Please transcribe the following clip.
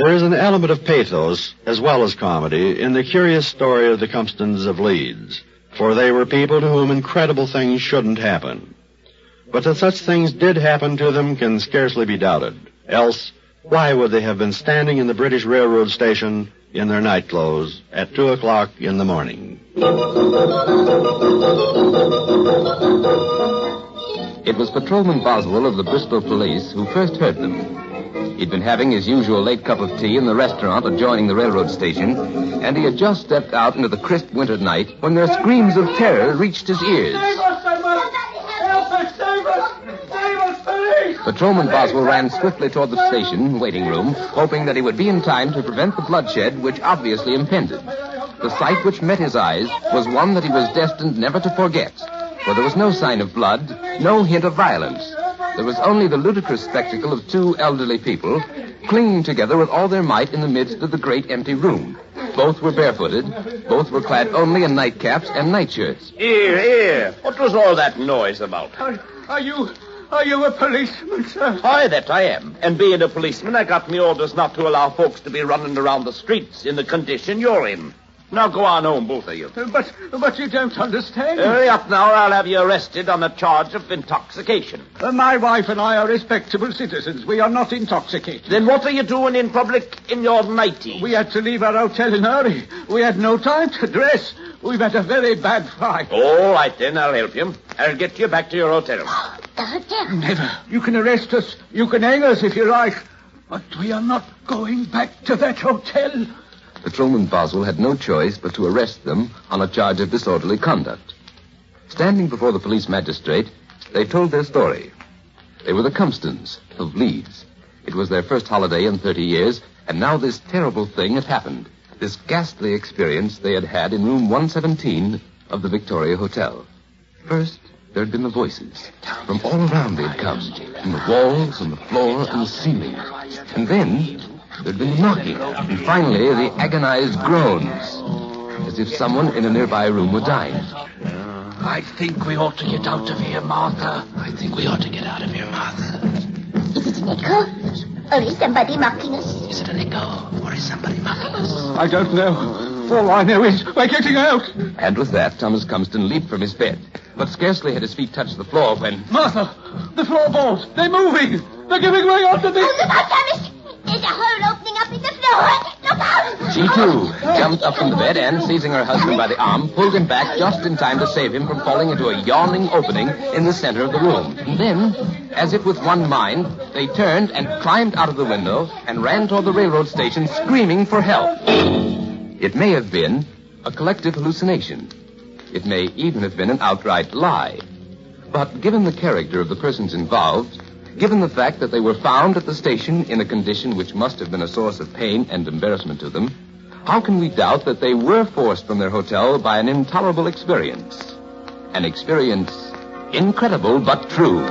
There is an element of pathos, as well as comedy, in the curious story of the Comptons of Leeds, for they were people to whom incredible things shouldn't happen. But that such things did happen to them can scarcely be doubted. Else, why would they have been standing in the British Railroad station in their night clothes at 2 o'clock in the morning? It was Patrolman Boswell of the Bristol Police who first heard them. He'd been having his usual late cup of tea in the restaurant adjoining the railroad station, and he had just stepped out into the crisp winter night when their screams of terror reached his ears. Save us, someone! Help us, save us! Save us, police! Patrolman Boswell ran swiftly toward the station waiting room, hoping that he would be in time to prevent the bloodshed which obviously impended. The sight which met his eyes was one that he was destined never to forget, for there was no sign of blood, no hint of violence. There was only the ludicrous spectacle of two elderly people clinging together with all their might in the midst of the great empty room. Both were barefooted. Both were clad only in nightcaps and nightshirts. Here. What was all that noise about? Are you a policeman, sir? Aye, that I am. And being a policeman, I got me orders not to allow folks to be running around the streets in the condition you're in. Now go on home, both of you. But you don't understand. Hurry up now, or I'll have you arrested on a charge of intoxication. My wife and I are respectable citizens. We are not intoxicated. Then what are you doing in public in your nightie? We had to leave our hotel in a hurry. We had no time to dress. We've had a very bad fight. All right, then, I'll help you. I'll get you back to your hotel. The hotel? Never. You can arrest us. You can hang us if you like. But we are not going back to that hotel. Patrolman Boswell had no choice but to arrest them on a charge of disorderly conduct. Standing before the police magistrate, they told their story. They were the Comptons of Leeds. It was their first holiday in 30 years, and now this terrible thing had happened. This ghastly experience they had had in room 117 of the Victoria Hotel. First, there had been the voices. From all around they had come. From the walls, and the floor, and the ceiling. And then there'd been the knocking, and finally the agonized groans, as if someone in a nearby room were dying. I think we ought to get out of here, Martha. I think we ought to get out of here, Martha. Is it an echo? Or is somebody mocking us? Is it an echo? Or is somebody mocking us? I don't know. All I know is we're getting out. And with that, Thomas Compton leaped from his bed. But scarcely had his feet touched the floor when... Martha, the floorboards, they're moving. They're giving way under the... Oh, look out, Thomas! There's a hole opening up in the floor. Look out! She, too, jumped up from the bed and, seizing her husband by the arm, pulled him back just in time to save him from falling into a yawning opening in the center of the room. And then, as if with one mind, they turned and climbed out of the window and ran toward the railroad station screaming for help. It may have been a collective hallucination. It may even have been an outright lie. But given the character of the persons involved, given the fact that they were found at the station in a condition which must have been a source of pain and embarrassment to them, how can we doubt that they were forced from their hotel by an intolerable experience? An experience incredible but true.